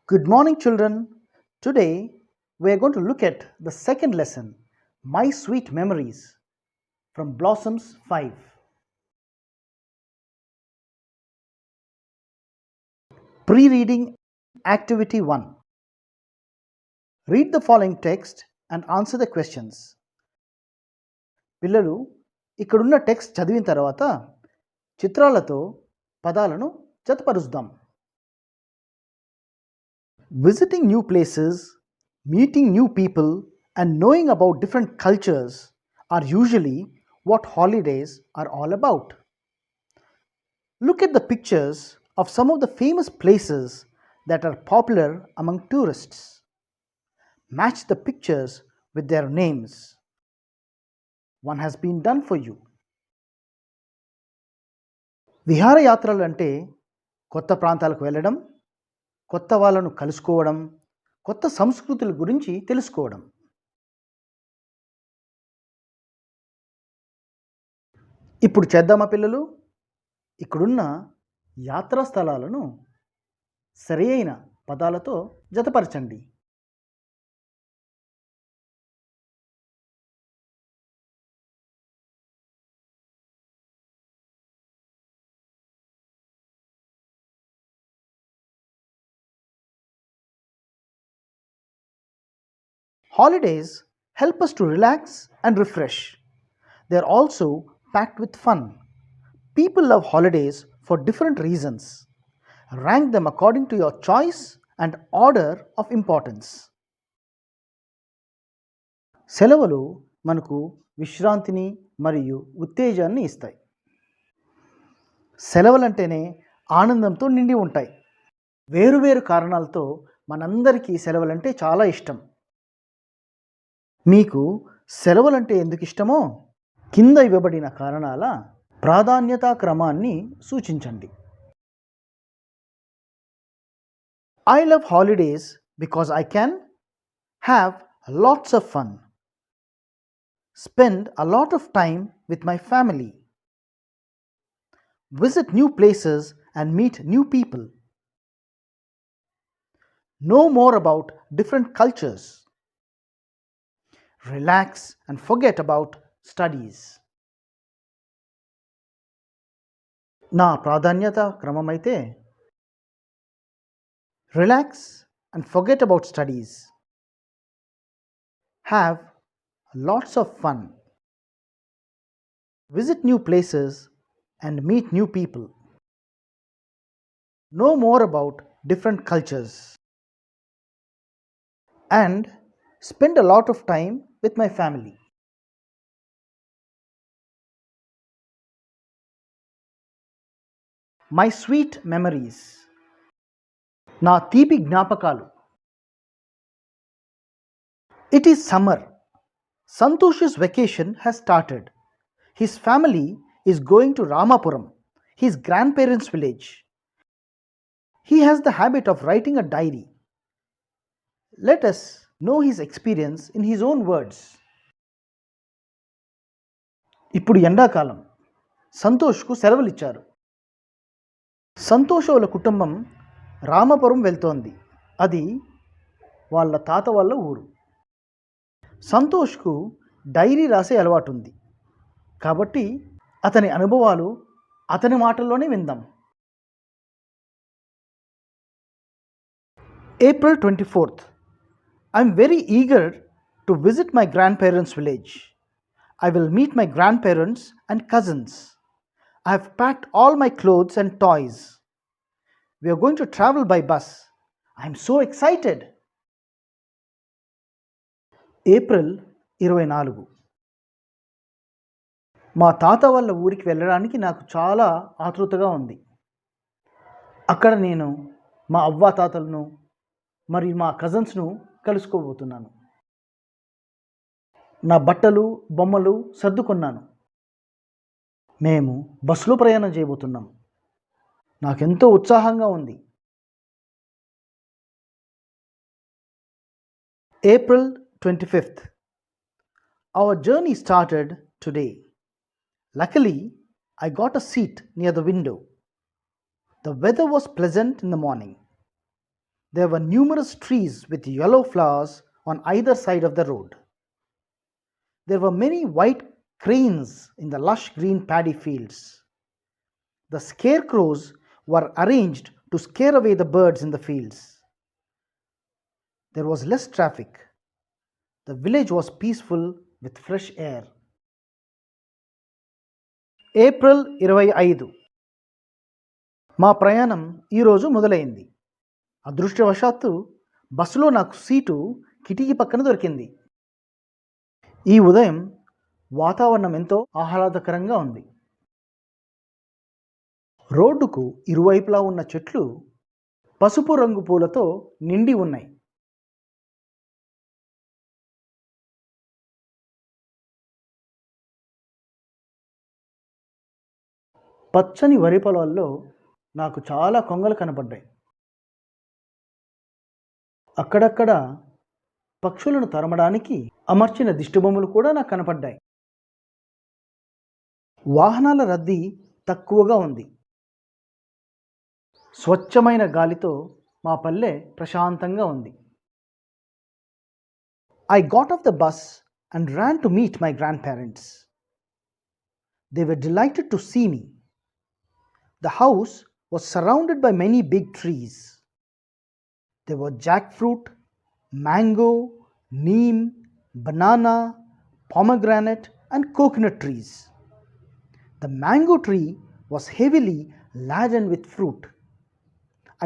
Good morning, children. Today we are going to look at the second lesson, My Sweet Memories, from Blossoms 5. Pre reading Activity 1. Read the following text and answer the questions. పిల్లలు ఇక్కడున్న text చదివిన తర్వాత చిత్రాలతో పదాలను జతపరుద్దాం. Visiting new places, meeting new people, and knowing about different cultures are usually what holidays are all about. Look at the pictures of some of the famous places that are popular among tourists. Match the pictures with their names. One has been done for you. విహారయాత్రలు అంటే కొత్త ప్రాంతాలకు వెళ్ళడం, కొత్త వాళ్ళను కలుసుకోవడం, కొత్త సంస్కృతుల గురించి తెలుసుకోవడం. ఇప్పుడు చేద్దామా పిల్లలు? ఇక్కడున్న యాత్రా స్థలాలను సరైన పదాలతో జతపరచండి. Holidays help us to relax and refresh. They are also packed with fun. People love holidays for different reasons. Rank them according to your choice and order of importance. సెలవులు మనకు విశ్రాంతిని మరియు ఉత్తేజాన్ని ఇస్తాయి. సెలవులంటేనే ఆనందంతో నిండి ఉంటాయి. వేరువేరు కారణాలతో మనందరికీ సెలవులంటే చాలా ఇష్టం. మీకు సెలవులంటే ఎందుకు ఇష్టమో కింద ఇవ్వబడిన కారణాల ప్రాధాన్యతా క్రమాన్ని సూచించండి. I love holidays because I can have lots of fun, spend a lot of time with my family, visit new places and meet new people, know more about different cultures, relax and forget about studies. నా ప్రాధాన్యత క్రమం అయితే relax and forget about studies, have lots of fun, visit new places and meet new people, know more about different cultures, and spend a lot of time with my family. My sweet memories. నా తీపి జ్ఞాపకాలు. It is summer. Santhosh's vacation has started. His family is going to Ramapuram, his grandparents' village. He has the habit of writing a diary. Let us know his experience in his own words. ఇప్పుడు ఎండాకాలం. సంతోష్కు సెలవులు ఇచ్చారు. సంతోష్ వాళ్ళ కుటుంబం రామపురం వెళ్తోంది. అది వాళ్ళ తాత వాళ్ళ ఊరు. సంతోష్కు డైరీ రాసే అలవాటు ఉంది. కాబట్టి అతని అనుభవాలు అతని మాటల్లోనే విందాం. April 24th. I am very eager to visit my grandparents' village. I will meet my grandparents and cousins. I have packed all my clothes and toys. We are going to travel by bus. I am so excited. April 24. మా తాత వాళ్ళ ఊరికి వెళ్ళడానికి నాకు చాలా ఆతృతగా ఉంది. అక్కడ నేను మా అవ్వాతాతలను మరియు మా కజిన్స్ను కలుసుకోబోతున్నాను. నా బట్టలు బొమ్మలు సర్దుకున్నాను. మేము బస్సులో ప్రయాణం చేయబోతున్నాం. నాకెంతో ఉత్సాహంగా ఉంది. April 25th. Our journey started today. Luckily, I got a seat near the window. The weather was pleasant in the morning. There were numerous trees with yellow flowers on either side of the road. There were many white cranes in the lush green paddy fields. The scarecrows were arranged to scare away the birds in the fields. There was less traffic. The village was peaceful with fresh air. April 25 మా ప్రయాణం ఈరోజు మొదలైంది. అదృష్టవశాత్తు బస్సులో నాకు seat కిటికీ పక్కన దొరికింది. ఈ ఉదయం వాతావరణం ఎంతో ఆహ్లాదకరంగా ఉంది. రోడ్డుకు ఇరువైపులా ఉన్న చెట్లు పసుపు రంగు పూలతో నిండి ఉన్నాయి. పచ్చని వరి పొలాల్లో నాకు చాలా కొంగలు కనపడ్డాయి. అక్కడక్కడ పక్షులను తరమడానికి అమర్చిన దిష్టిబొమ్మలు కూడా నాకు కనపడ్డాయి. వాహనాల రద్దీ తక్కువగా ఉంది. స్వచ్ఛమైన గాలితో మా పల్లె ప్రశాంతంగా ఉంది. I got off the bus and ran to meet my grandparents. They were delighted to see me. The house was surrounded by many big trees. There were jackfruit, mango, neem, banana, pomegranate, and coconut trees. The mango tree was heavily laden with fruit.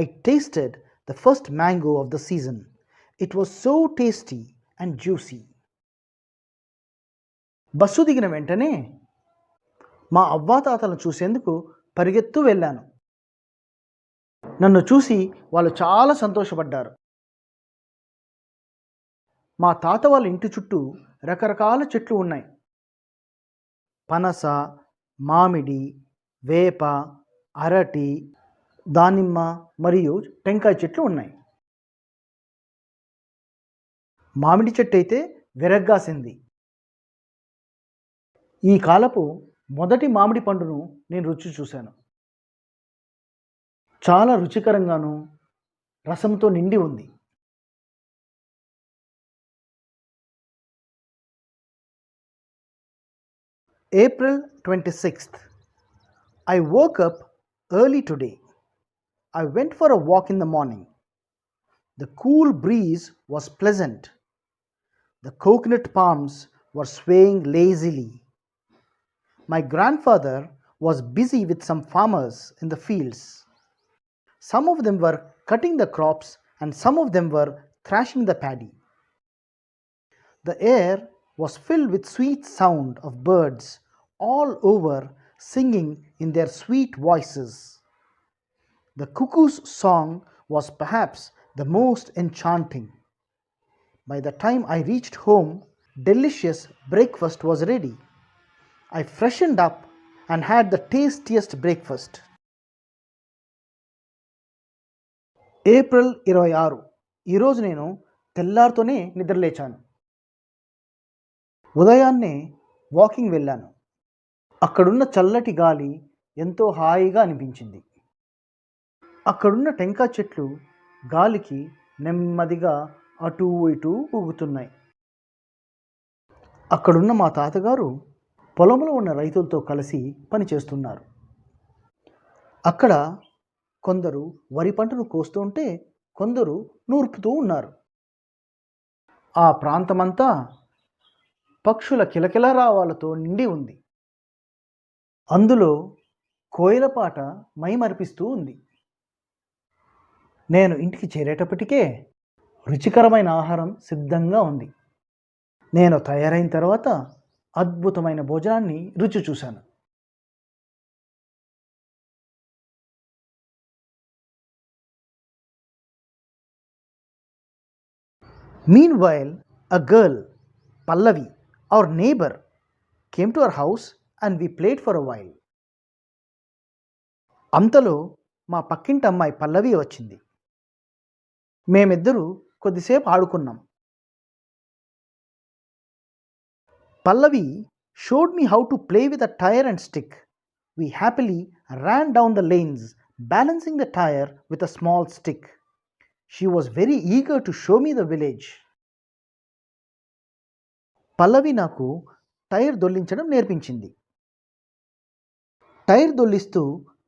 I tasted the first mango of the season. It was so tasty and juicy. Bus దిగిన వెంటనే మా అవ్వాతాతలను చూసేందుకు పరిగెత్తు వెళ్ళాను. నన్ను చూసి వాళ్ళు చాలా సంతోషపడ్డారు. మా తాత వాళ్ళ ఇంటి చుట్టూ రకరకాల చెట్లు ఉన్నాయి. పనస, మామిడి, వేప, అరటి, దానిమ్మ మరియు టెంకాయ చెట్లు ఉన్నాయి. మామిడి చెట్టు అయితే విరగ్గాసింది. ఈ కాలపు మొదటి మామిడి పండును నేను రుచి చూశాను. చాలా రుచికరంగాను రసంతో నిండి ఉంది. April 26th. I woke up early today. I went for a walk in the morning. The cool breeze was pleasant. The coconut palms were swaying lazily. My grandfather was busy with some farmers in the fields. Some of them were cutting the crops and some of them were thrashing the paddy. The air was filled with sweet sound of birds all over singing in their sweet voices. The cuckoo's song was perhaps the most enchanting. By the time I reached home, delicious breakfast was ready. I freshened up and had the tastiest breakfast. April 26. ఈరోజు నేను తెల్లారితోనే నిద్రలేచాను. ఉదయాన్నే walking వెళ్ళాను. అక్కడున్న చల్లటి గాలి ఎంతో హాయిగా అనిపించింది. అక్కడున్న టెంకాయ చెట్లు గాలికి నెమ్మదిగా అటూ ఇటూ ఊగుతున్నాయి. అక్కడున్న మా తాతగారు పొలంలో ఉన్న రైతులతో కలిసి పనిచేస్తున్నారు. అక్కడ కొందరు వరి పంటను కోస్తూ ఉంటే కొందరు నూర్పుతూ ఉన్నారు. ఆ ప్రాంతమంతా పక్షుల కిలకిల రావాలతో నిండి ఉంది. అందులో కోయిల పాట మైమరిపిస్తూ ఉంది. నేను ఇంటికి చేరేటప్పటికే రుచికరమైన ఆహారం సిద్ధంగా ఉంది. నేను తయారైన తర్వాత అద్భుతమైన భోజనాన్ని రుచి చూశాను. Meanwhile, a girl, Pallavi, our neighbor, came to our house and we played for a while. అంతలో మా పక్కింటి అమ్మాయి పల్లవి వచ్చింది. మేమిద్దరూ కొద్దిసేపు ఆడుకున్నాం. Pallavi showed me how to play with a tyre and stick. We happily ran down the lanes, balancing the tyre with a small stick. She was very eager to show me the village. పల్లవి నాకు tyre దొల్లించడం నేర్పించింది. Tyre దొల్లిస్తూ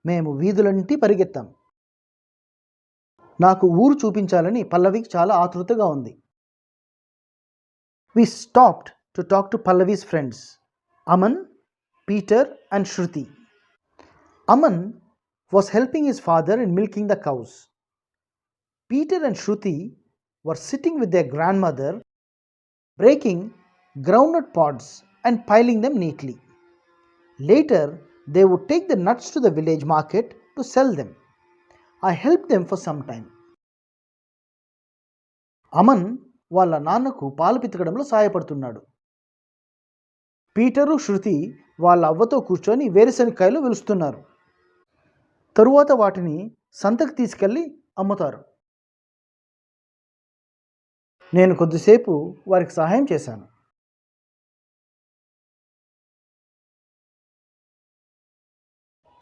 మేము వీధులంటి పరిగెత్తాం. నాకు ఊరు చూపించాలని పల్లవికి చాలా ఆతృతగా ఉంది. We stopped to talk to Pallavi's friends, Aman, Peter and Shruti. Aman was helping his father in milking the cows. Peter and Shruti were sitting with their grandmother, breaking groundnut pods and piling them neatly. Later, they would take the nuts to the village market to sell them. I helped them for some time. Aman వాళ్ళ నాన్నకు పాలు పితకడంలో సహాయపడుతున్నాడు. Peter, శృతి వాళ్ళ అవ్వతో కూర్చొని వేరుశనక్కాయలు వెలుస్తున్నారు. తరువాత వాటిని సంతకు తీసుకెళ్ళి అమ్ముతారు. నేను కొద్దిసేపు వారికి సహాయం చేశాను.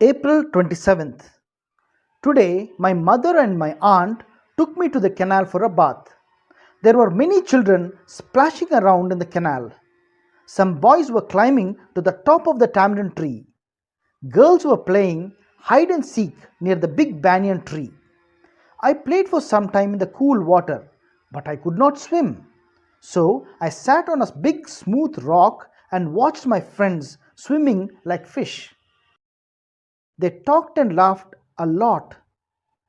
April 27th. Today, my mother and my aunt took me to the canal for a bath. There were many children splashing around in the canal. Some boys were climbing to the top of the tamarind tree. Girls were playing hide and seek near the big banyan tree. I played for some time in the cool water, but I could not swim. So I sat on a big smooth rock and watched my friends swimming like fish. They talked and laughed a lot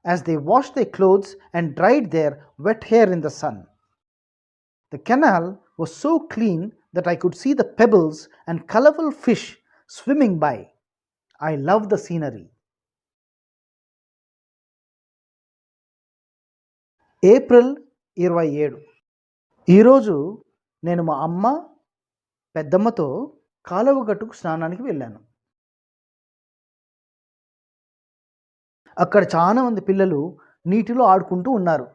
as they washed their clothes and dried their wet hair in the sun. The canal was so clean that I could see the pebbles and colorful fish swimming by. I loved the scenery. April 27. ఈరోజు నేను మా అమ్మ పెద్దమ్మతో కాలువ గట్టుకు స్నానానికి వెళ్ళాను. అక్కడ చాలా మంది పిల్లలు నీటిలో ఆడుకుంటూ ఉన్నారు.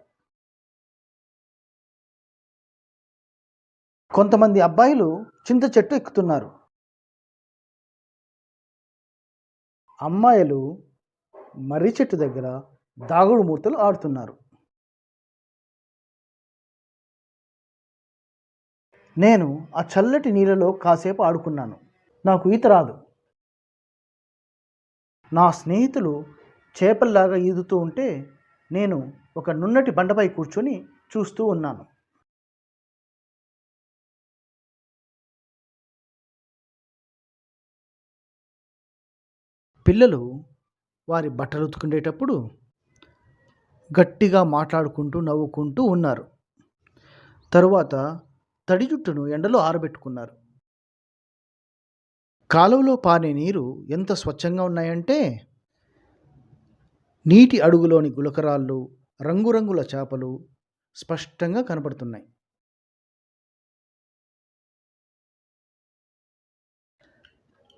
కొంతమంది అబ్బాయిలు చింత చెట్టు ఎక్కుతున్నారు. అమ్మాయిలు మర్రి చెట్టు దగ్గర దాగుడు మూతలు ఆడుతున్నారు. నేను ఆ చల్లటి నీళ్ళలో కాసేపు ఆడుకున్నాను. నాకు ఈత రాదు. నా స్నేహితులు చేపల్లాగా ఈదుతూ ఉంటే నేను ఒక నున్నటి బండపై కూర్చొని చూస్తూ ఉన్నాను. పిల్లలు వారి బట్టలు ఉతుకునేటప్పుడు గట్టిగా మాట్లాడుకుంటూ నవ్వుకుంటూ ఉన్నారు. తరువాత తడి జుట్టును ఎండలో ఆరబెట్టుకున్నారు. కాలువలో పారే నీరు ఎంత స్వచ్ఛంగా ఉన్నాయంటే నీటి అడుగులోని గులకరాళ్ళు, రంగురంగుల చేపలు స్పష్టంగా కనపడుతున్నాయి.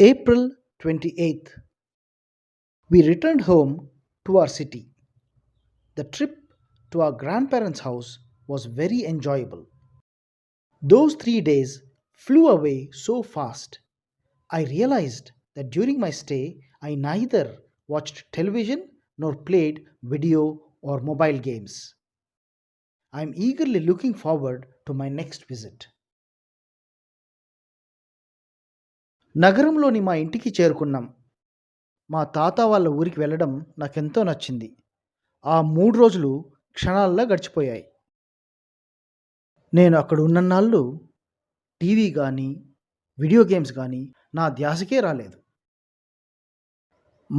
April 28th. We returned home to our city. The trip to our grandparents' house was very enjoyable. Those 3 days flew away so fast. I realized that during my stay, I neither watched television nor played video or mobile games. I am eagerly looking forward to my next visit. నగరంలోని మా ఇంటికి చేరుకున్నాం. మా తాత వాళ్ళ ఊరికి వెళ్ళడం నాకెంతో నచ్చింది. ఆ 3 రోజులు క్షణాల్లో గడిచిపోయాయి. నేను అక్కడ ఉన్నన్నాళ్ళు టీవీ కానీ వీడియో గేమ్స్ కానీ నా ధ్యాసకే రాలేదు.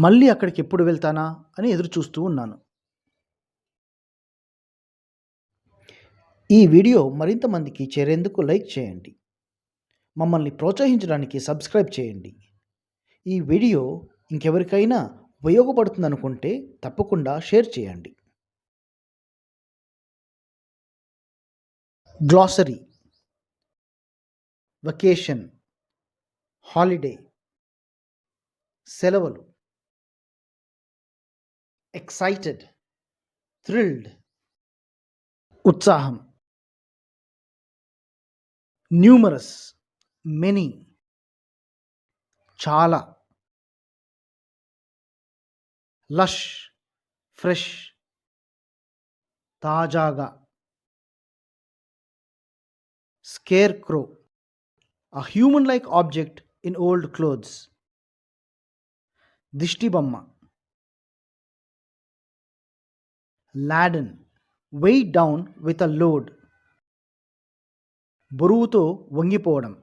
మళ్ళీ అక్కడికి ఎప్పుడు వెళ్తానా అని ఎదురు చూస్తూ ఉన్నాను. ఈ వీడియో మరింత మందికి చేరేందుకు లైక్ చేయండి. మమ్మల్ని ప్రోత్సహించడానికి సబ్స్క్రైబ్ చేయండి. ఈ వీడియో ఇంకెవరికైనా ఉపయోగపడుతుందనుకుంటే తప్పకుండా షేర్ చేయండి. గ్లాసరీ. వెకేషన్, హాలిడే, సెలవులు. ఎక్సైటెడ్, థ్రిల్డ్, ఉత్సాహం. న్యూమరస్, మెనీ, చాలా. lush, fresh, తాజాగా, scarecrow, a human-like object in old clothes, దిష్టిబొమ్మ, laden, weighed down with a load, బరువుతో వంగిపోవడం,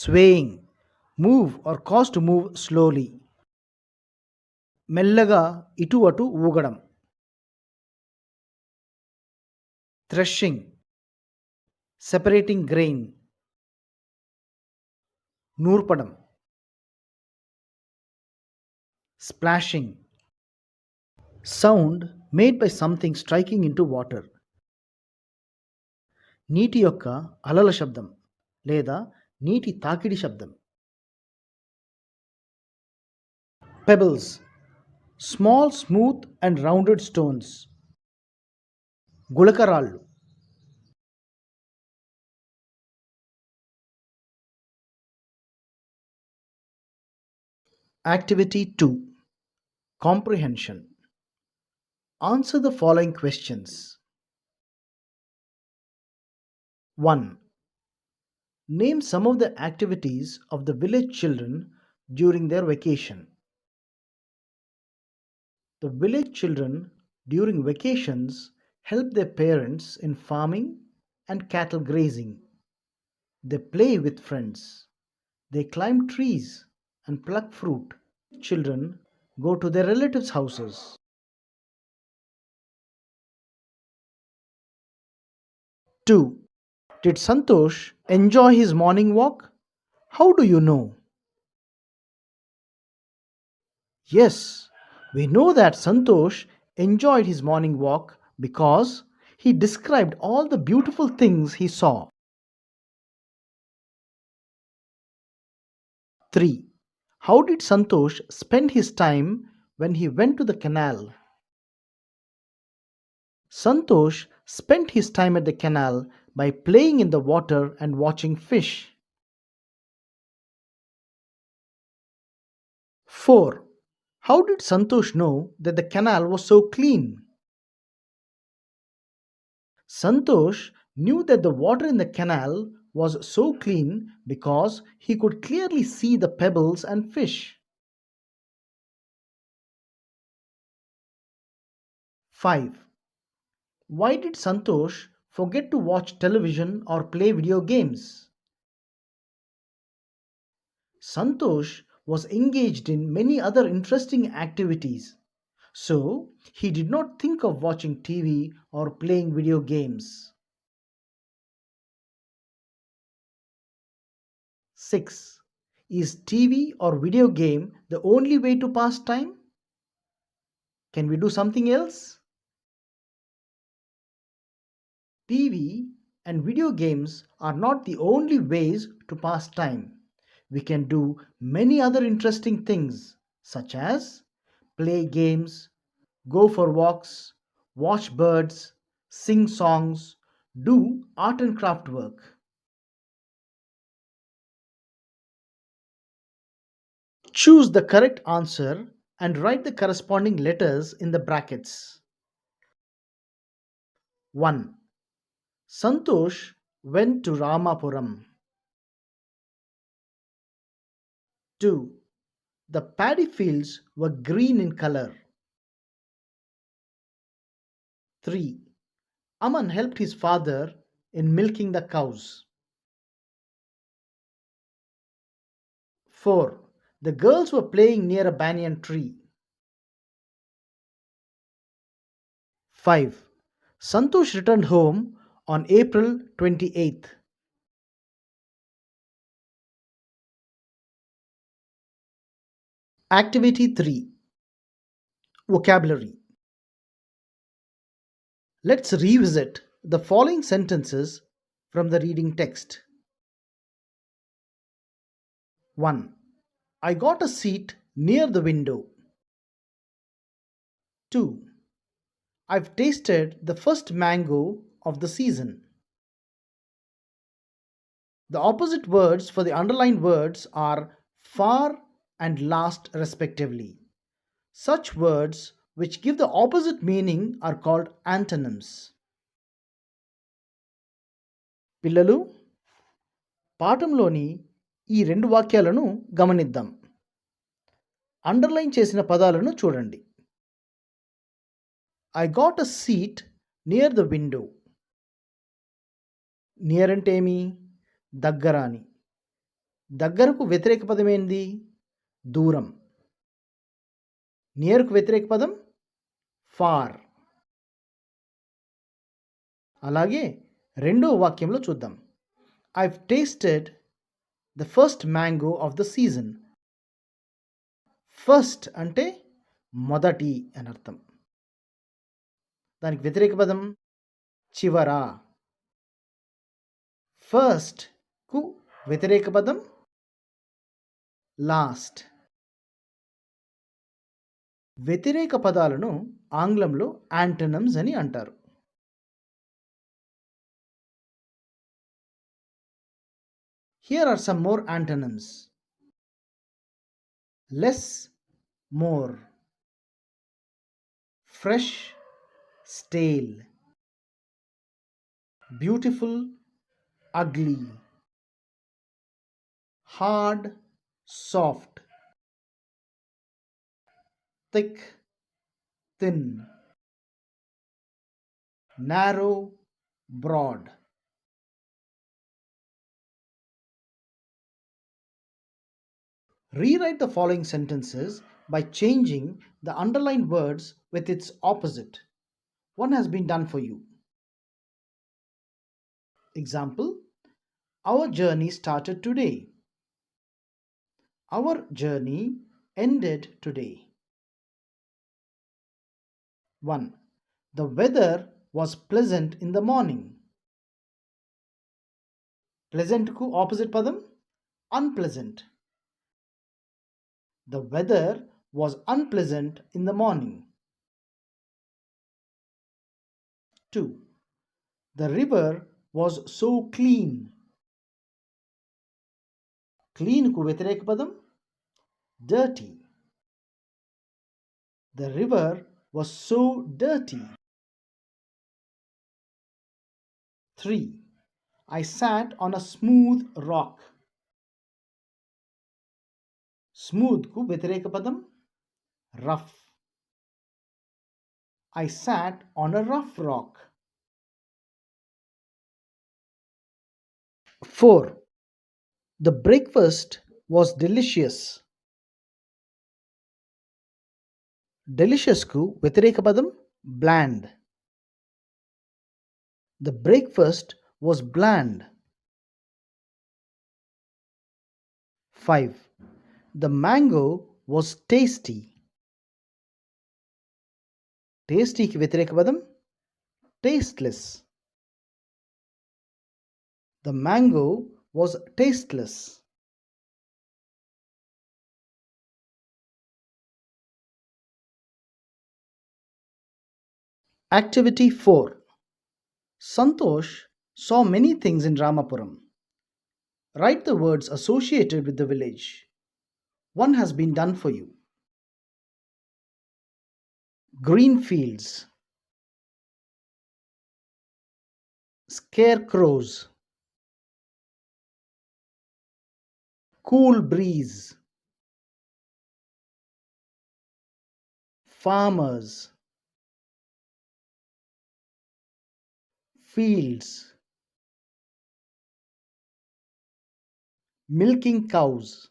swaying, move or cause to move slowly, మెల్లగా ఇటు అటు ఊగడం, threshing, separating grain, నూర్పడం, splashing, sound made by something striking into water, నీటి యొక్క అలల శబ్దం లేదా నీటి తాకిడి శబ్దం, pebbles, small smooth and rounded stones, గుళకరాళ్ళు, Activity 2, Comprehension. Answer the following questions. 1. Name some of the activities of the village children during their vacation. The village children during vacations help their parents in farming and cattle grazing. They play with friends. They climb trees and pluck fruit. Children go to their relatives' houses. 2. Did Santhosh enjoy his morning walk? How do you know? Yes, we know that Santhosh enjoyed his morning walk because he described all the beautiful things he saw. 3. How did Santhosh spend his time when he went to the canal? Santhosh spent his time at the canal by playing in the water and watching fish. 4. How did Santhosh know that the canal was so clean? Santhosh knew that the water in the canal was so clean because he could clearly see the pebbles and fish. 5. Why did Santhosh forget to watch television or play video games? Santhosh was engaged in many other interesting activities, so he did not think of watching TV or playing video games. 6. Is TV or video game the only way to pass time? Can we do something else? TV and video games are not the only ways to pass time. We can do many other interesting things such as play games, go for walks, watch birds, sing songs, do art and craft work. Choose the correct answer and write the corresponding letters in the brackets. 1. Santhosh went to Ramapuram. 2. The paddy fields were green in color. 3. Aman helped his father in milking the cows. 4. The girls were playing near a banyan tree. 5. Santhosh returned home on April 28th. Activity 3, Vocabulary. Let's revisit the following sentences from the reading text. 1. I got a seat near the window. 2. I've tasted the first mango of the season. The opposite words for the underlined words are far and last respectively. Such words which give the opposite meaning are called antonyms. పిల్లలు, పాఠంలోని ఈ రెండు వాక్యాలను గమనిద్దాం. Underline చేసిన పదాలను చూడండి. I got a seat near the window. Near అంటే ఏమి? దగ్గర అని. దగ్గరకు వ్యతిరేక పదం ఏంది? దూరం. నియర్కు వ్యతిరేక పదం ఫార్. అలాగే రెండో వాక్యంలో చూద్దాం. I've tasted the first mango of the season. First అంటే మొదటి అని అర్థం. దానికి వ్యతిరేక పదం చివర. ఫస్ట్కు వ్యతిరేక పదం లాస్ట్. వ్యతిరేక పదాలను ఆంగ్లంలో యాంటనమ్స్ అని అంటారు. Here are some more antonyms. Less, more. Fresh, stale. Beautiful, ugly. Hard, soft. Thick, thin. Narrow, broad. Rewrite the following sentences by changing the underlined words with its opposite. One has been done for you. Example: our journey started today. Our journey ended today. 1. The weather was pleasant in the morning. Pleasant ku opposite padam unpleasant. The weather was unpleasant in the morning. 2. The river was so clean. Clean ku వ్యతిరేక padam dirty. The river was so dirty. 3. I sat on a smooth rock. Smooth ku వ్యతిరేక padam rough. I sat on a rough rock. 4. The breakfast was delicious. Delicious ku వ్యతిరేక padam bland. The breakfast was bland. 5. The mango was tasty. Tasty ki వ్యతిరేక padam tasteless. The mango was tasteless. Activity 4. Santhosh saw many things in Ramapuram. Write the words associated with the village. One has been done for you. Green fields. Scarecrows. Cool breeze. Farmers. Fields. Milking cows.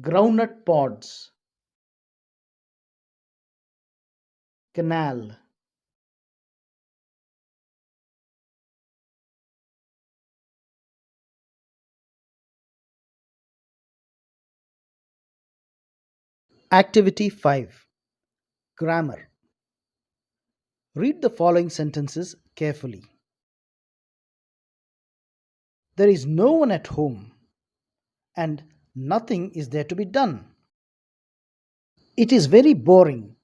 Groundnut pods. Canal. Activity 5. Grammar. Read the following sentences carefully. There is no one at home and nothing is there to be done. It is very boring.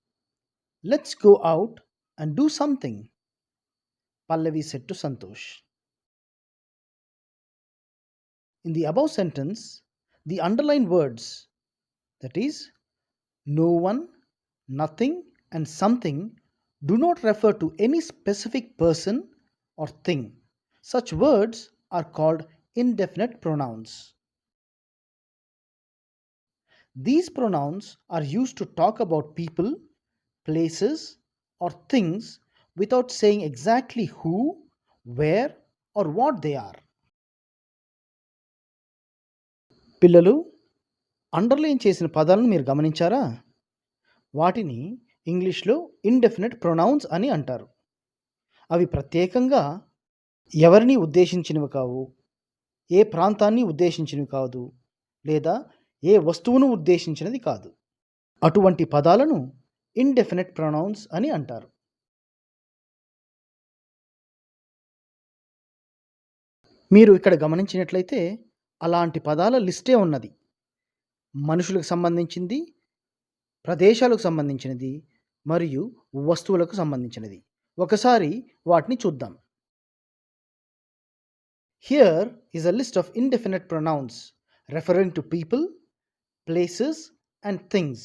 Let's go out and do something, Pallavi said to Santhosh. In the above sentence, the underlined words, that is, No one, nothing, and something do not refer to any specific person or thing. Such words are called indefinite pronouns. These pronouns are used to talk about people, places, or things without saying exactly who, where, or what they are. పిల్లలు, underline చేసిన పదాలను మీరు గమనించారా? వాటిని ఇంగ్లీష్లో indefinite pronouns అని అంటారు. అవి ప్రత్యేకంగా ఎవరిని ఉద్దేశించినవి కావు, ఏ ప్రాంతాన్ని ఉద్దేశించినవి కాదు, లేదా ఏ వస్తువును ఉద్దేశించినది కాదు. అటువంటి పదాలను ఇండెఫినెట్ ప్రొనౌన్స్ అని అంటారు. మీరు ఇక్కడ గమనించినట్లయితే అలాంటి పదాల లిస్టే ఉన్నది. మనుషులకు సంబంధించింది, ప్రదేశాలకు సంబంధించినది మరియు వస్తువులకు సంబంధించినది. ఒకసారి వాటిని చూద్దాం. Here is a list of indefinite pronouns referring to people, places, and things.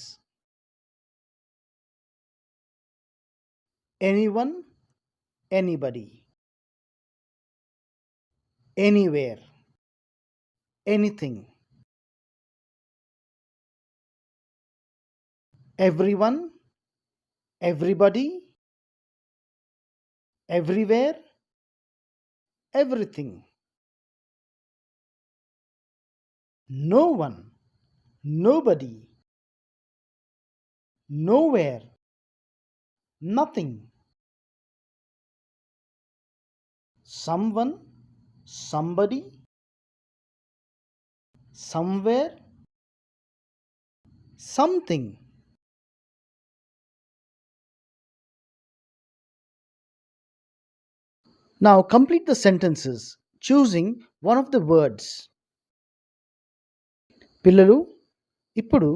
Anyone, anybody. Anywhere, anything. Everyone, everybody, everywhere, everything. No one, nobody, nowhere, nothing. Someone, somebody, somewhere, something. Now complete the sentences choosing one of the words. పిల్లలు, ఇప్పుడు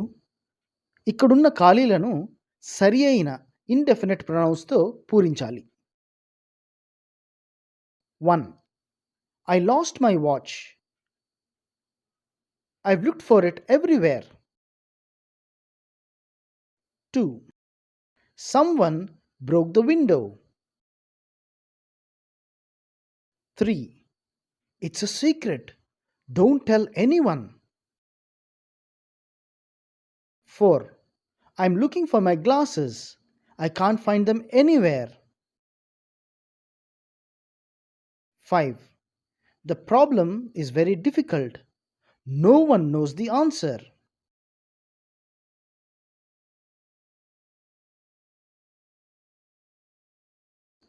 ఇక్కడున్న ఖాళీలను సరి అయిన indefinite ప్రొనౌన్స్తో పూరించాలి. 1. I lost my watch. I've looked for it everywhere. 2. Someone broke the window. 3. It's a secret. Don't tell anyone. 4. I'm looking for my glasses. I can't find them anywhere. 5. The problem is very difficult. No one knows the answer.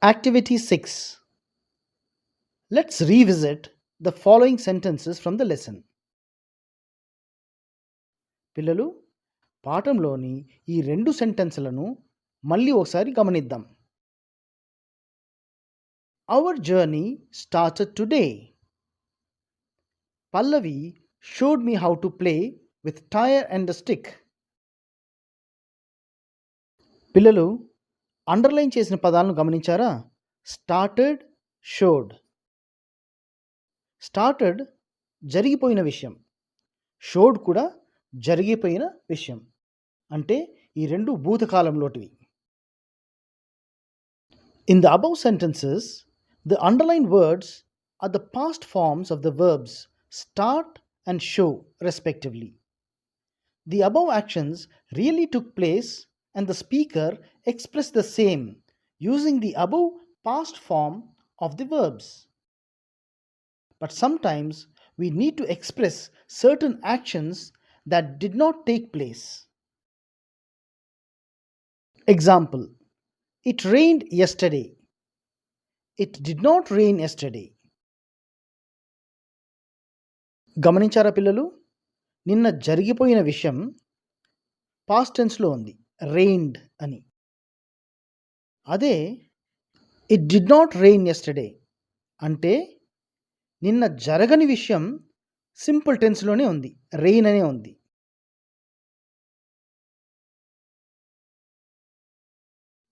Activity 6. Let's revisit the following sentences from the lesson. పిల్లలు, పాఠంలోని ఈ 2 సెంటెన్స్లను మళ్ళీ ఒకసారి గమనిద్దాం. Our journey started today. Pallavi showed me how to play with tyre and a stick. పిల్లలు, underline చేసిన పదాలను గమనించారా? Started, showed. Started జరిగిపోయిన విషయం, షోడ్ కూడా జరిగిపోయిన విషయం. అంటే ఈ 2 భూతకాలంలోటివి. In the above sentences, the underlined words are the past forms of the verbs start and show, respectively. The above actions really took place and the speaker expressed the same using the above past form of the verbs. But sometimes we need to express certain actions that did not take place. Example: It rained yesterday. It did not rain yesterday. గమనించారా పిల్లలు? నిన్న జరిగిపోయిన విషయం past టెన్స్లో ఉంది, reigned అని. అదే it did not rain yesterday అంటే నిన్న జరగని విషయం సింపుల్ టెన్స్లోనే ఉంది, రెయిన్ అనే ఉంది.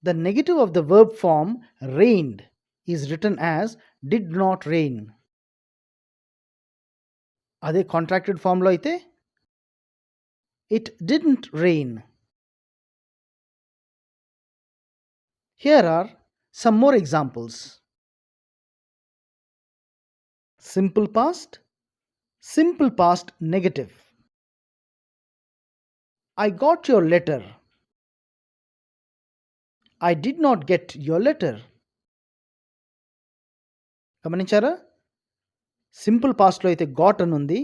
The negative of the verb form rained is written as did not rain. అదే కాంట్రాక్టెడ్ ఫామ్లో అయితే it didn't rain. Here are some more examples. Simple past, simple past negative. I got your letter. I did not get your letter. గమనించారా? Simple పాస్ట్లో అయితే got అని ఉంది.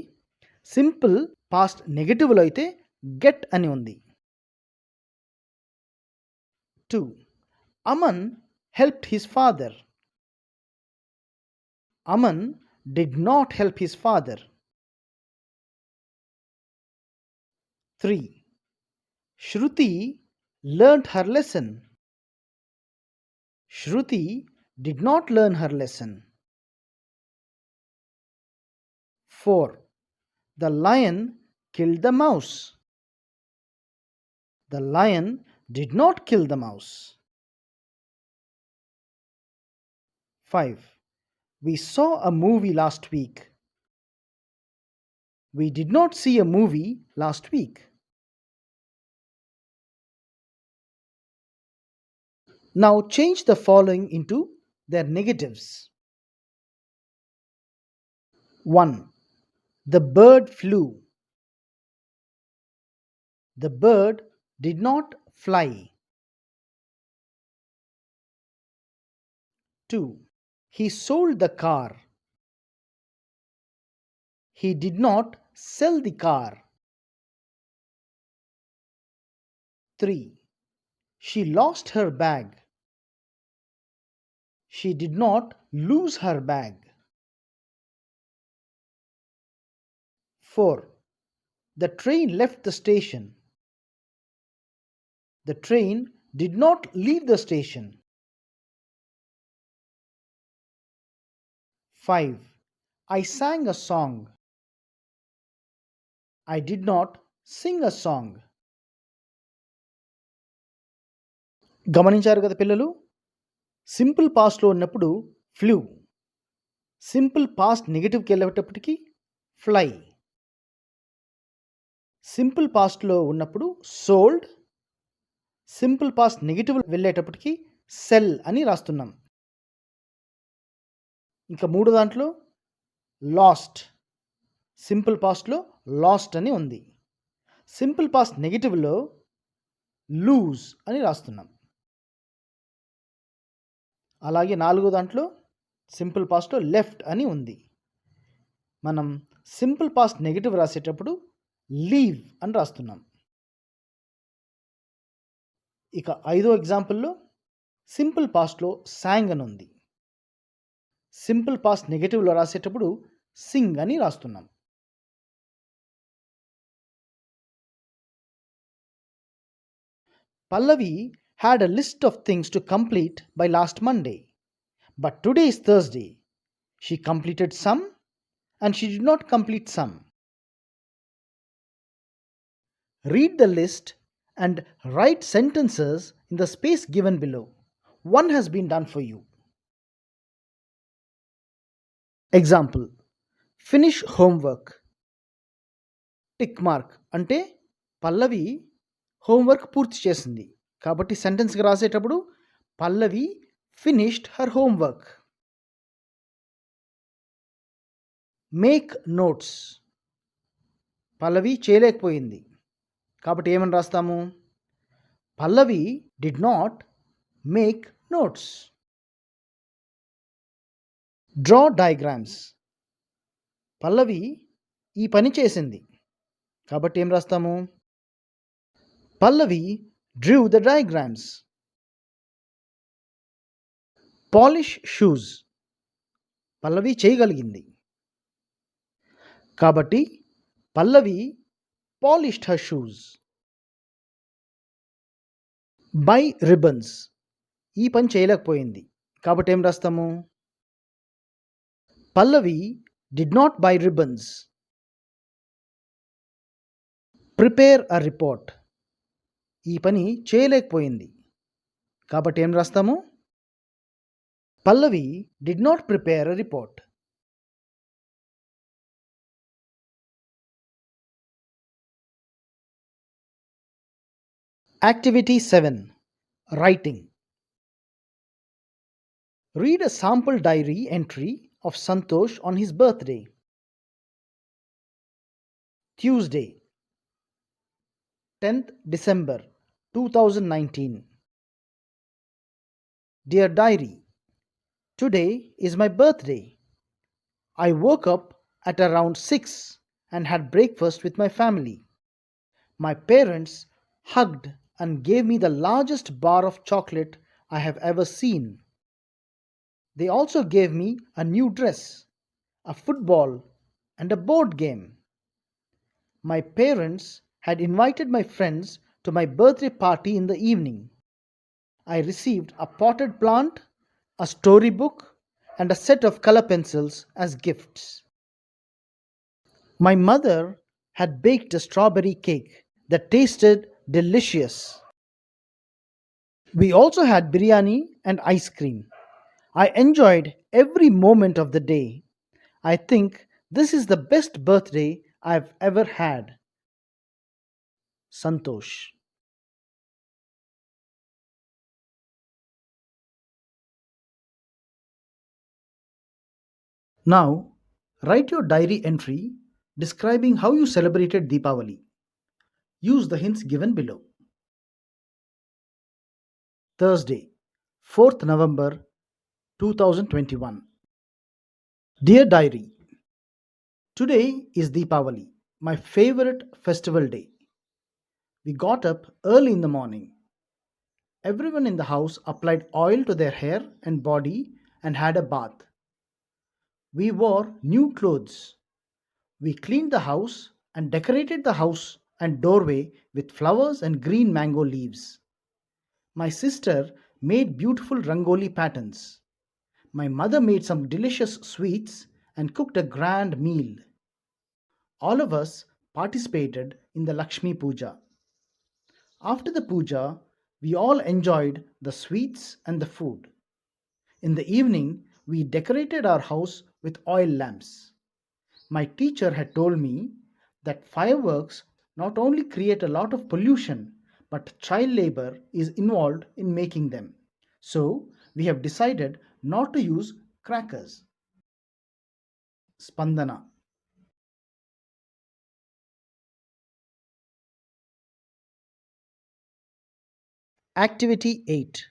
Simple past నెగటివ్లో అయితే get అని ఉంది. 2. Aman helped his father. Aman did not help his father. 3. Shruti learnt her lesson. Shruti did not learn her lesson. 4. The lion killed the mouse. The lion did not kill the mouse. 5. We saw a movie last week. We did not see a movie last week. Now change the following into their negatives. 1. The bird flew. The bird did not fly. 2. He sold the car. He did not sell the car. 3. She lost her bag. She did not lose her bag. 4. The train left the station. The train did not leave the station. 5. I sang a song. I did not sing a song. గమనించారు కదా పిల్లలు? Simple పాస్ట్లో ఉన్నప్పుడు flu, simple past నెగిటివ్కి వెళ్ళేటప్పటికి fly, simple పాస్ట్లో ఉన్నప్పుడు sold, simple past negative వెళ్ళేటప్పటికి cell అని రాస్తున్నాం. ఇంకా మూడో దాంట్లో లాస్ట్, సింపుల్ పాస్ట్లో లాస్ట్ అని ఉంది. సింపుల్ పాస్ట్ నెగిటివ్లో లూజ్ అని రాస్తున్నాం. అలాగే నాలుగో దాంట్లో సింపుల్ పాస్ట్లో లెఫ్ట్ అని ఉంది. మనం సింపుల్ పాస్ట్ నెగిటివ్ రాసేటప్పుడు లీవ్ అని రాస్తున్నాం. ఇక ఐదో ఎగ్జాంపుల్లో సింపుల్ పాస్ట్లో సాంగ్ అని ఉంది. సింపుల్ పాస్ట్ నెగిటివ్లో రాసేటప్పుడు సింగ్ అని రాస్తున్నాం. Pallavi had a list of things to complete by last Monday. But today is Thursday. She completed some and she did not complete some. Read the list and write sentences in the space given below. One has been done for you. Example: finish homework. Tick mark అంటే పల్లవి homework పూర్తి చేసింది కాబట్టి సెంటెన్స్కి రాసేటప్పుడు Pallavi finished her homework. Make notes, Pallavi చేయలేకపోయింది కాబట్టి ఏమని రాస్తాము? Pallavi did not make notes. Draw diagrams, Pallavi ఈ పని చేసింది కాబట్టి ఏం రాస్తాము? Pallavi drew the diagrams. Polish shoes, Pallavi చేయగలిగింది కాబట్టి Pallavi polished her shoes. Buy ribbons, ఈ పని చేయలేకపోయింది కాబట్టి ఏం రాస్తాము? Pallavi did not buy ribbons. Prepare a report, ఈ పని చేయలేకపోయింది కాబట్టి ఏం రాస్తాము? Pallavi did not prepare a report. Activity 7. Writing. Read a sample diary entry of Santhosh on his birthday. Tuesday, 10th December 2019. Dear Diary, today is my birthday. I woke up at around 6 and had breakfast with my family. My parents hugged and gave me the largest bar of chocolate I have ever seen. They also gave me a new dress, a football, and a board game. My parents had invited my friends to my birthday party in the evening. I received a potted plant, a storybook, and a set of color pencils as gifts. My mother had baked a strawberry cake that tasted delicious. We also had biryani and ice cream. I enjoyed every moment of the day. I think this is the best birthday I've ever had. Santhosh. Now, write your diary entry describing how you celebrated Deepavali. Use the hints given below. Thursday, 4th November 2021. Dear Diary, today is Deepavali, my favorite festival day. We got up early in the morning. Everyone in the house applied oil to their hair and body and had a bath. We wore new clothes. We cleaned the house and decorated the house and doorway with flowers and green mango leaves. My sister made beautiful rangoli patterns. My mother made some delicious sweets and cooked a grand meal. All of us participated in the Lakshmi Puja. After the puja, we all enjoyed the sweets and the food. In the evening, we decorated our house with oil lamps. My teacher had told me that fireworks not only create a lot of pollution, but child labor is involved in making them. So, we have decided not to use crackers. Spandana. Activity 8.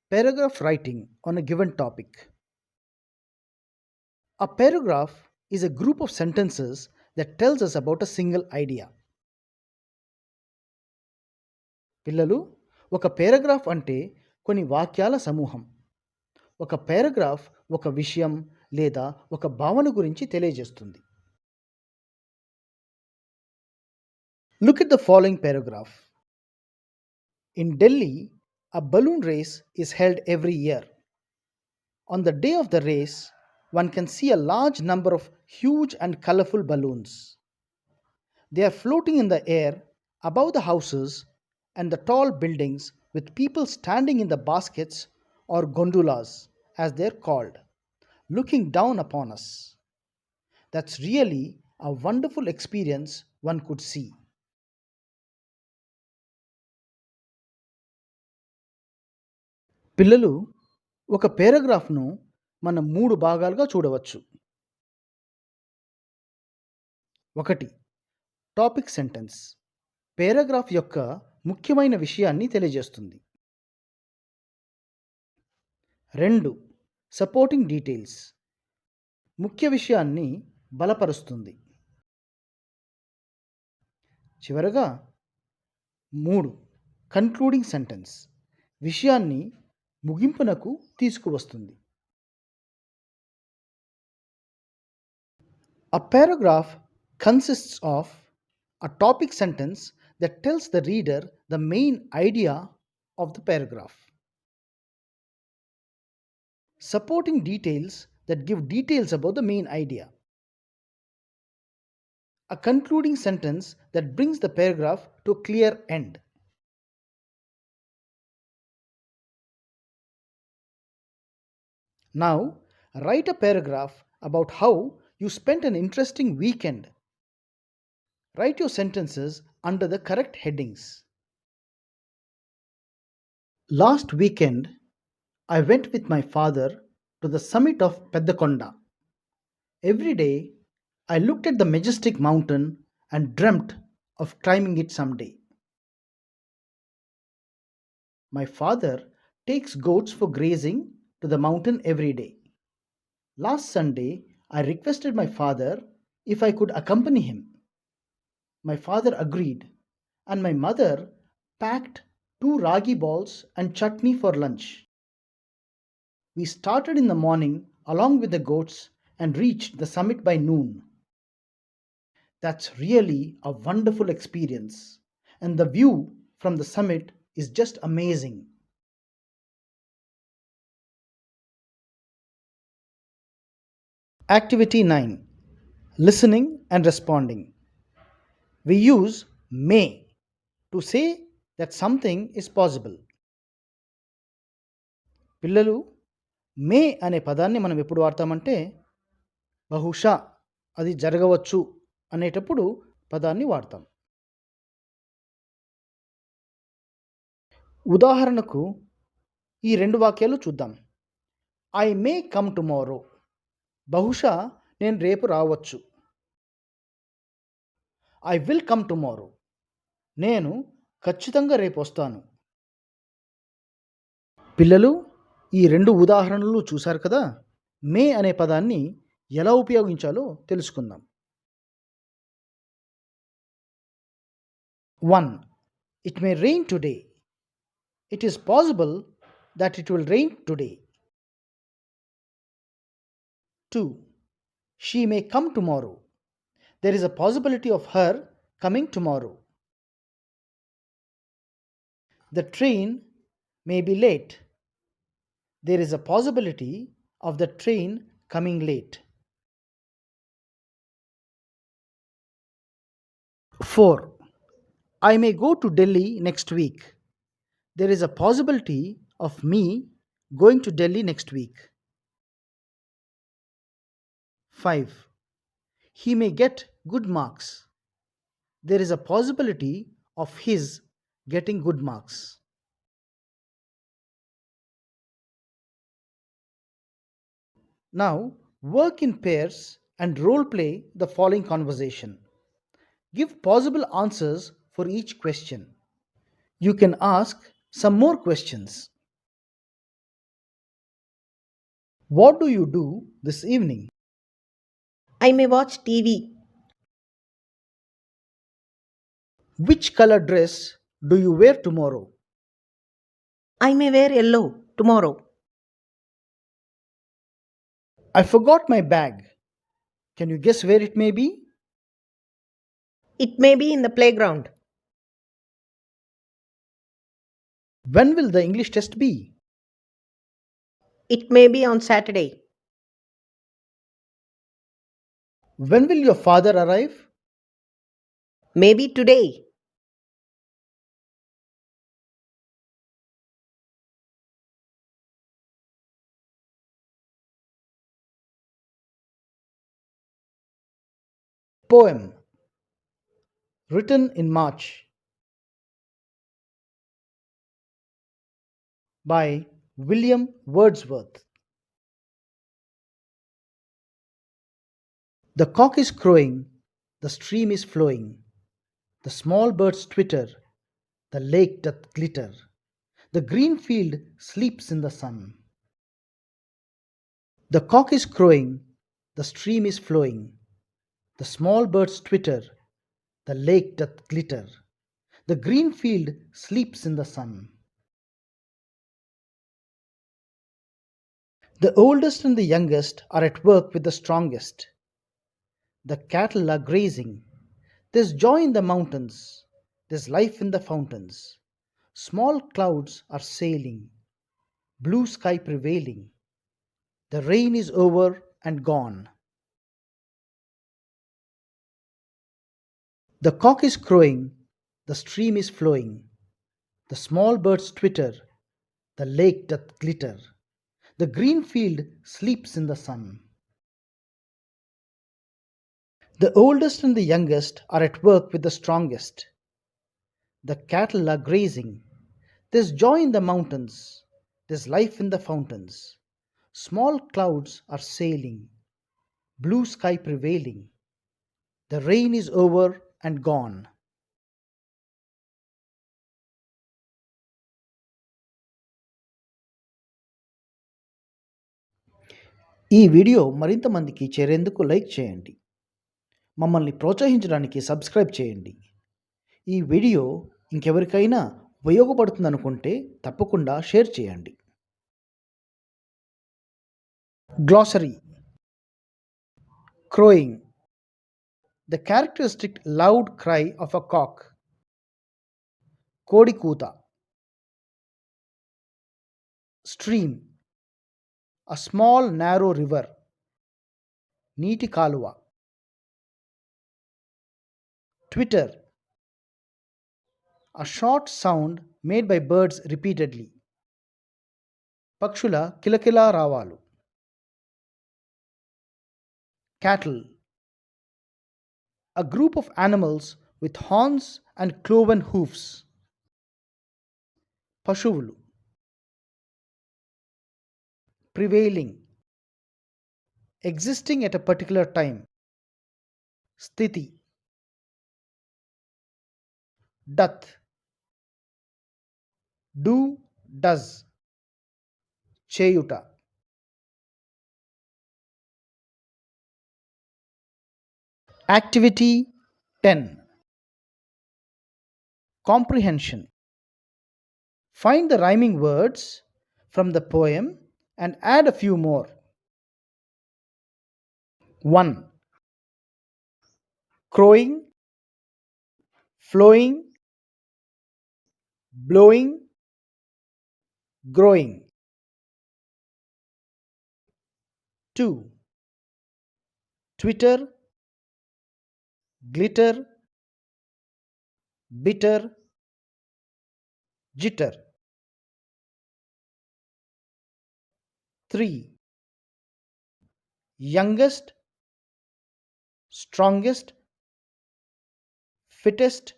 Paragraph writing on a given topic. A paragraph is a group of sentences that tells us about a single idea. పిల్లలు, ఒక paragraph అంటే కొన్ని వాక్యాల సమూహం. ఒక paragraph ఒక విషయం లేదా ఒక భావన గురించి తెలియజేస్తుంది. Look at the following paragraph. In Delhi, a balloon race is held every year. On the day of the race, one can see a large number of huge and colorful balloons. They are floating in the air above the houses and the tall buildings with people standing in the baskets or gondolas, as they're called, looking down upon us. That's really a wonderful experience one could see. పిల్లలు, ఒక పారాగ్రాఫ్ను మనం 3 భాగాలుగా చూడవచ్చు. 1. Topic sentence. Paragraph యొక్క ముఖ్యమైన విషయాన్ని తెలియజేస్తుంది. 2. Supporting details. ముఖ్య విషయాన్ని బలపరుస్తుంది. చివరగా 3. Concluding sentence. విషయాన్ని ముగింపునకు తీసుకువస్తుంది. A paragraph consists of a topic sentence that tells the reader the main idea of the paragraph. Supporting details that give details about the main idea. A concluding sentence that brings the paragraph to a clear end. Now, write a paragraph about how you spent an interesting weekend. Write your sentences under the correct headings. Last weekend, I went with my father to the summit of Peddakonda. Every day, I looked at the majestic mountain and dreamt of climbing it someday. My father takes goats for grazing to the mountain every day. Last Sunday, I requested my father if I could accompany him. My father agreed, and my mother packed two ragi balls and chutney for lunch. We started in the morning along with the goats and reached the summit by noon. That's really a wonderful experience, and the view from the summit is just amazing. Activity 9, Listening and Responding. We use may to say that something is possible. పిల్లలు మే అనే పదాన్ని మనం ఎప్పుడు వాడతామంటే బహుశా అది జరగవచ్చు అనేటప్పుడు పదాన్ని వాడతాం. ఉదాహరణకు ఈ రెండు వాక్యాలు చూద్దాం. I may come tomorrow. బహుశా నేను రేపు రావచ్చు. I will come tomorrow. నేను ఖచ్చితంగా రేపు వస్తాను. పిల్లలు ఈ రెండు ఉదాహరణలు చూశారు కదా. మే అనే పదాన్ని ఎలా ఉపయోగించాలో తెలుసుకుందాం. 1. It may rain today. It is possible that it will rain today. 2. She may come tomorrow. There is a possibility of her coming tomorrow. The train may be late. There is a possibility of the train coming late. 4. I may go to Delhi next week. There is a possibility of me going to Delhi next week. 5. He may get good marks. There is a possibility of his getting good marks. Now, work in pairs and role play the following conversation. Give possible answers for each question. You can ask some more questions. What do you do this evening? I may watch TV. Which color dress do you wear tomorrow? I may wear yellow tomorrow. I forgot my bag. Can you guess where it may be? It may be in the playground. When will the English test be? It may be on Saturday. When will your father arrive? Maybe today. Poem written in March by William Wordsworth. The cock is crowing, the stream is flowing, the small birds twitter, the lake doth glitter, the green field sleeps in the sun. The cock is crowing, the stream is flowing, the small birds twitter, the lake doth glitter, the green field sleeps in the sun. The oldest and the youngest are at work with the strongest. The cattle are grazing. There's joy in the mountains. There's life in the fountains. Small clouds are sailing. Blue sky prevailing. The rain is over and gone. The cock is crowing. The stream is flowing. The small birds twitter. The lake doth glitter. The green field sleeps in the sun. The oldest and the youngest are at work with the strongest. The cattle are grazing. There's joy in the mountains. There's life in the fountains. Small clouds are sailing, blue sky prevailing. The rain is over and gone. ఈ video మరింత మందికి చేరేందుకు like చేయండి. మమ్మల్ని ప్రోత్సహించడానికి subscribe చేయండి. ఈ video ఇంకెవరికైనా ఉపయోగపడుతుందనుకుంటే తప్పకుండా షేర్ చేయండి. Glossary. Crowing. The characteristic loud cry of a cock. Kodikuta. Stream. A small narrow river. Neeti kaluva. Twitter. A short sound made by birds repeatedly. Pakshula kilakila ravalu. Cattle. A group of animals with horns and cloven hoofs. Pashuvulu. Prevailing. Existing at a particular time. Sthiti. Doth. Do, does. Cheyuta. Activity 10. Comprehension. Find the rhyming words from the poem and add a few more. 1. Crowing, flowing, blowing, growing. 2. Twitter, glitter, bitter, jitter. 3. Youngest, strongest, fittest,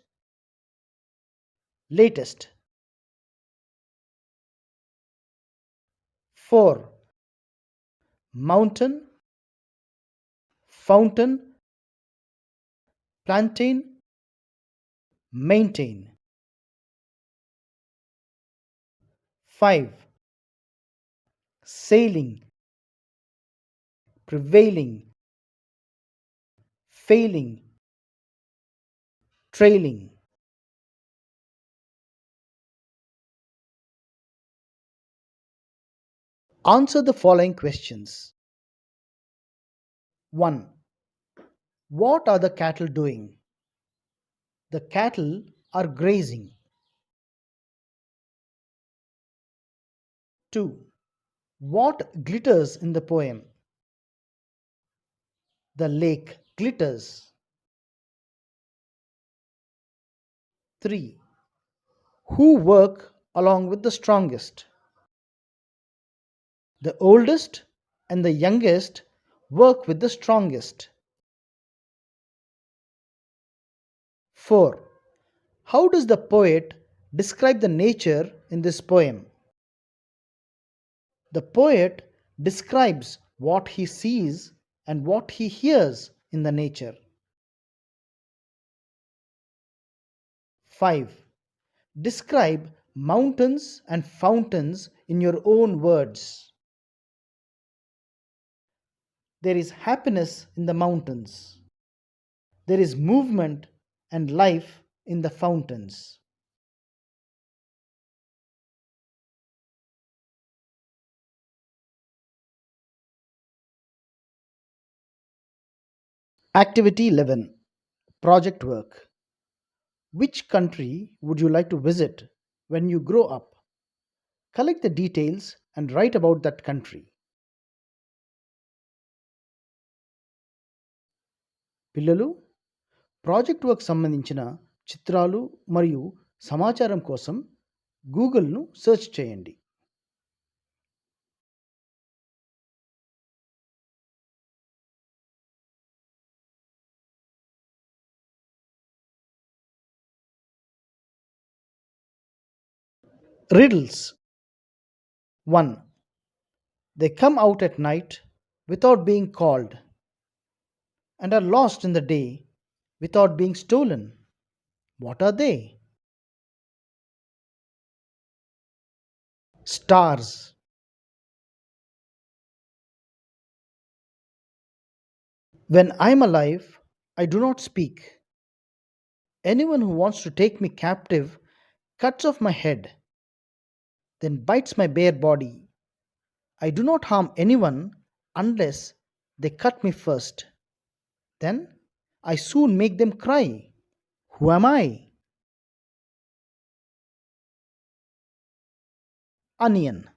latest. 4. Mountain, fountain, plantain, maintain. 5. Sailing, prevailing, failing, trailing. Answer the following questions. 1. What are the cattle doing? The cattle are grazing. 2. What glitters in the poem? The lake glitters. 3. Who work along with the strongest? The oldest and the youngest work with the strongest. 4. How does the poet describe the nature in this poem? The poet describes what he sees and what he hears in the nature. 5. Describe mountains and fountains in your own words. There is happiness in the mountains. There is movement and life in the fountains. Activity 11. Project work. Which country would you like to visit when you grow up? Collect the details and write about that country. పిల్లలు, project work సంబంధించిన చిత్రాలు మరియు సమాచారం కోసం గూగుల్ను search చేయండి. Riddles. 1. They come out at night without being called and are lost in the day without being stolen. What are they? Stars. When I am alive, I do not speak. Anyone who wants to take me captive cuts off my head, then bites my bare body. I do not harm anyone unless they cut me first. Then I soon make them cry. Who am I? Onion.